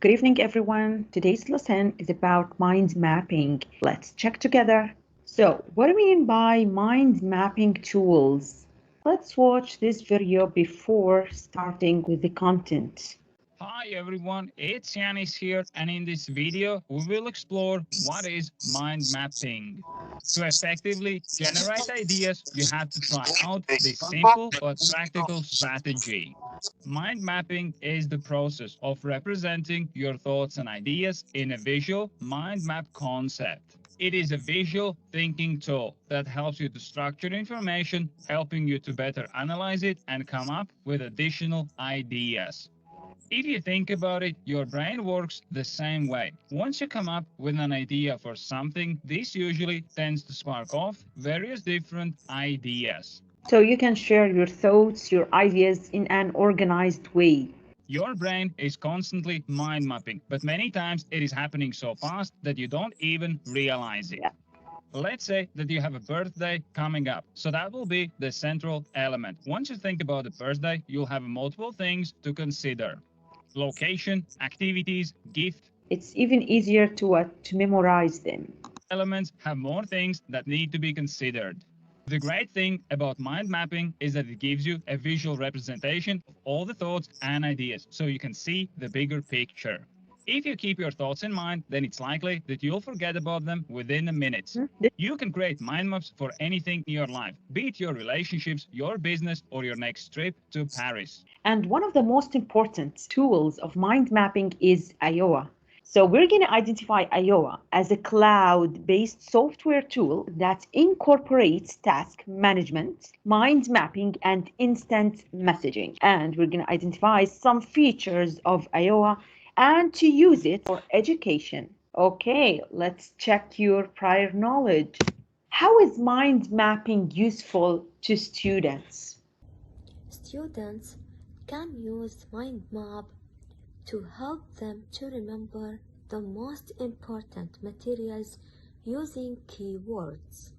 Good evening, everyone. Today's lesson is about mind mapping. Let's check together. So, what do we mean by mind mapping tools? Let's watch this video before starting with the content. Hi everyone, it's Yanis here, and in this video we will explore what is mind mapping. To effectively generate ideas, you have to try out this simple but practical strategy. Mind mapping is the process of representing your thoughts and ideas in a visual mind map concept. It is a visual thinking tool that helps you to structure information, helping you to better analyze it and come up with additional ideas. If you think about it, your brain works the same way. Once you come up with an idea for something, this usually tends to spark off various different ideas. So, you can share your thoughts, your ideas in an organized way. Your brain is constantly mind mapping, but many times it is happening so fast that you don't even realize it. Yeah. Let's say that you have a birthday coming up, so that will be the central element. Once you think about the birthday, you'll have multiple things to consider: location, activities, gift. It's even easier to memorize them. Elements have more things that need to be considered. The great thing about mind mapping is that it gives you a visual representation of all the thoughts and ideas, so you can see the bigger picture. If you keep your thoughts in mind, then it's likely that you'll forget about them within a minute. You can create mind maps for anything in your life, be it your relationships, your business, or your next trip to Paris. And one of the most important tools of mind mapping is Ayoa. So we're going to identify Ayoa as a cloud-based software tool that incorporates task management, mind mapping, and instant messaging. And we're going to identify some features of Ayoa and to use it for education. Okay, let's check your prior knowledge. How is mind mapping useful to students? Students can use mind map to help them to remember the most important materials using keywords.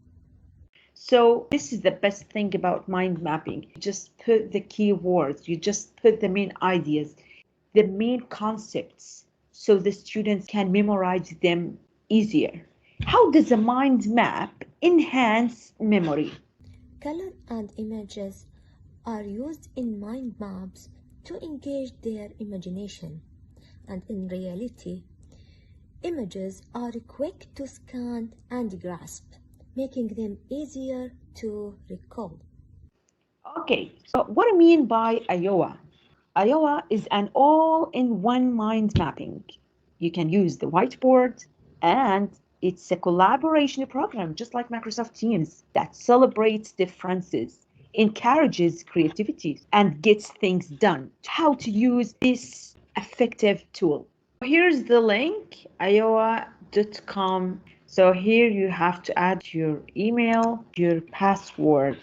So this is the best thing about mind mapping. You just put the keywords, you just put the main ideas, the main concepts, so the students can memorize them easier. How does a mind map enhance memory? Color and images are used in mind maps to engage their imagination, and in reality, images are quick to scan and grasp, making them easier to recall. Okay, so what I mean by Ayoa? Ayoa is an all-in-one mind mapping. You can use the whiteboard, and it's a collaboration program, just like Microsoft Teams, that celebrates differences, encourages creativity, and gets things done. How to use this effective tool. Here's the link, ayoa.com. So here you have to add your email, your password.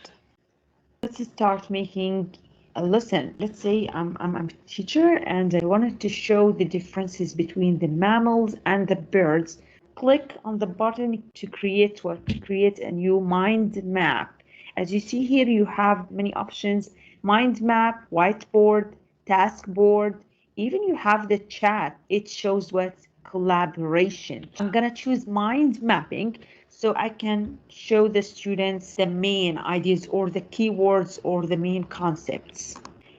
Let's start making a lesson. Let's say I'm a teacher and I wanted to show the differences between the mammals and the birds. Click on the button to create what? To create a new mind map. As you see here, you have many options: mind map, whiteboard, task board. Even you have the chat. It shows what? Collaboration. I'm gonna choose mind mapping so I can show the students the main ideas or the keywords or the main concepts.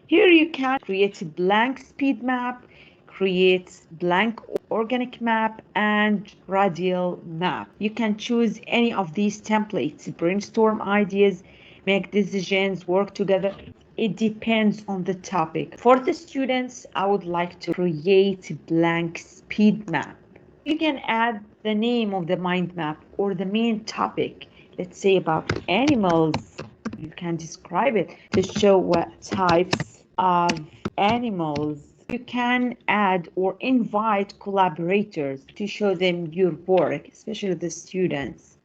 Here you can create a blank speed map, create blank organic map, and radial map. You can choose any of these templates, brainstorm ideas, make decisions, work together. It depends on the topic. For the students, I would like to create a blank speed map. You can add the name of the mind map or the main topic. Let's say about animals. You can describe it to show what types of animals. You can add or invite collaborators to show them your work, especially the students.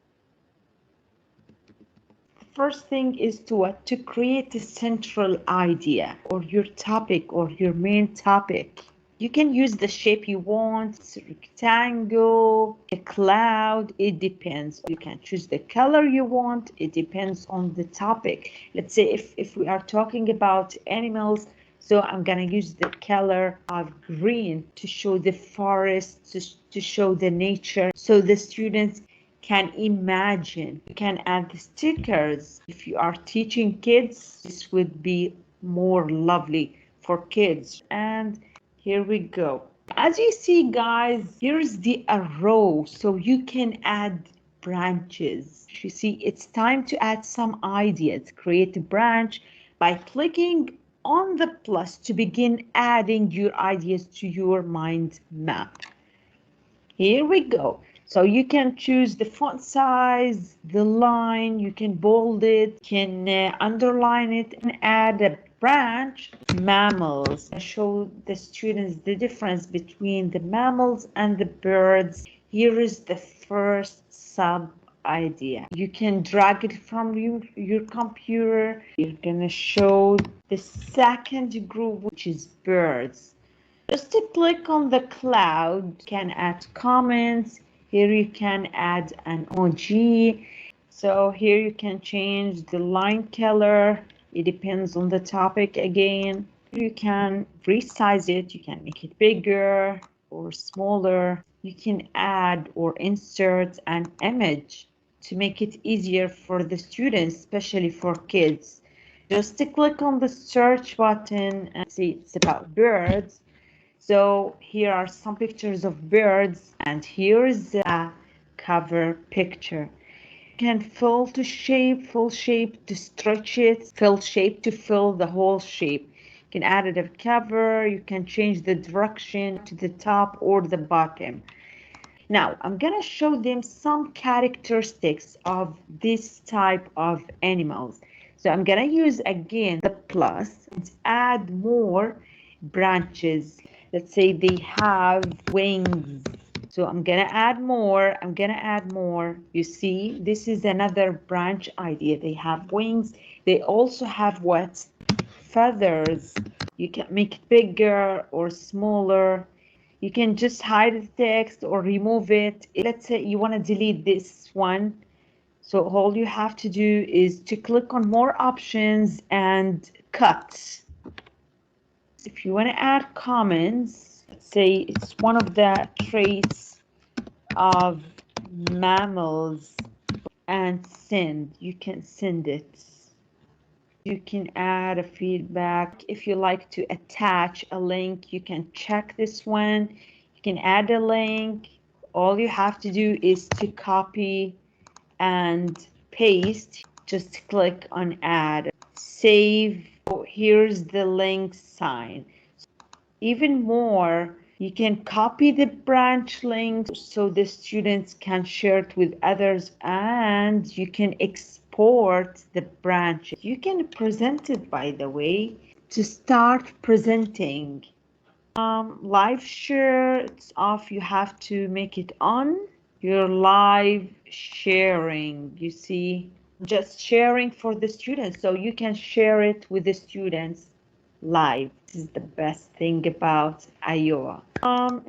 First thing is to what? To create a central idea or your topic or your main topic. You can use the shape you want, rectangle, a cloud, it depends. You can choose the color you want, it depends on the topic. Let's say if we are talking about animals, So I'm gonna use the color of green to show the forest, to show the nature, so the students can imagine. You can add the stickers. If you are teaching kids, this would be more lovely for kids. And here we go. As you see, guys, here's the arrow, so you can add branches. You see, it's time to add some ideas. Create a branch by clicking on the plus to begin adding your ideas to your mind map. Here we go. So you can choose the font size, the line, you can bold it, can underline it, and add a branch. Mammals. I show the students the difference between the mammals and the birds. Here is the first sub idea. You can drag it from your computer. You're gonna show the second group, which is birds. Just to click on the cloud, you can add comments. Here you can add an OG. So here you can change the line color. It depends on the topic again. You can resize it. You can make it bigger or smaller. You can add or insert an image to make it easier for the students, especially for kids. Just to click on the search button and see it's about birds. So here are some pictures of birds, and here's a cover picture. You can fill to shape, full shape to stretch it, fill shape to fill the whole shape. You can add it a cover, you can change the direction to the top or the bottom. Now, I'm gonna show them some characteristics of this type of animals. So I'm gonna use again the plus and add more branches. Let's say they have wings. So I'm gonna add more, You see, this is another branch idea. They have wings. They also have what? Feathers. You can make it bigger or smaller. You can just hide the text or remove it. Let's say you wanna delete this one. So all you have to do is to click on more options and cut. If you want to add comments, let's say it's one of the traits of mammals, and send, you can send it. You can add a feedback. If you like to attach a link, you can check this one. You can add a link. All you have to do is to copy and paste. Just click on add, save. Here's the link sign. Even more, you can copy the branch link so the students can share it with others, and you can export the branch. You can present it, by the way. To start presenting, live share, it's off. You have to make it on. Your live sharing, you see, just sharing for the students, so you can share it with the students live. This is the best thing about Ayoa.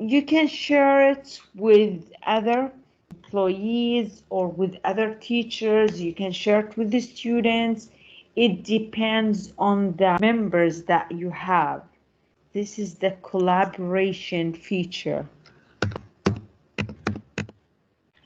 You can share it with other employees or with other teachers. You can share it with the students. It depends on the members that you have. This is the collaboration feature.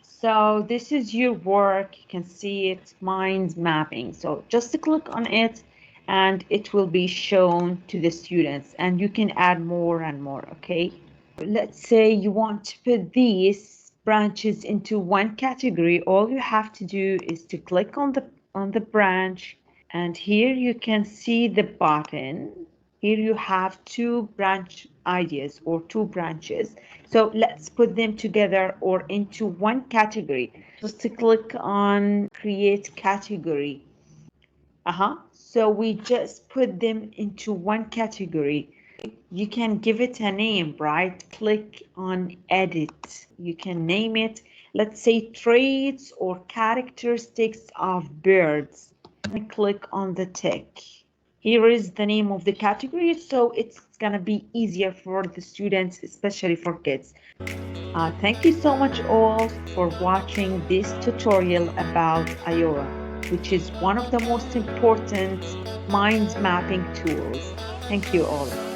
So this is your work. You can see it, mind mapping. So just to click on it and it will be shown to the students, and you can add more and more, okay? Let's say you want to put these branches into one category. All you have to do is to click on the branch, and here you can see the button. Here you have two branch ideas or two branches. So let's put them together or into one category. Just to click on create category. So we just put them into one category. You can give it a name, right? Click on edit. You can name it. Let's say traits or characteristics of birds. And click on the tick. Here is the name of the category, so it's gonna be easier for the students, especially for kids. Thank you so much all for watching this tutorial about Ayoa, which is one of the most important mind mapping tools. Thank you all.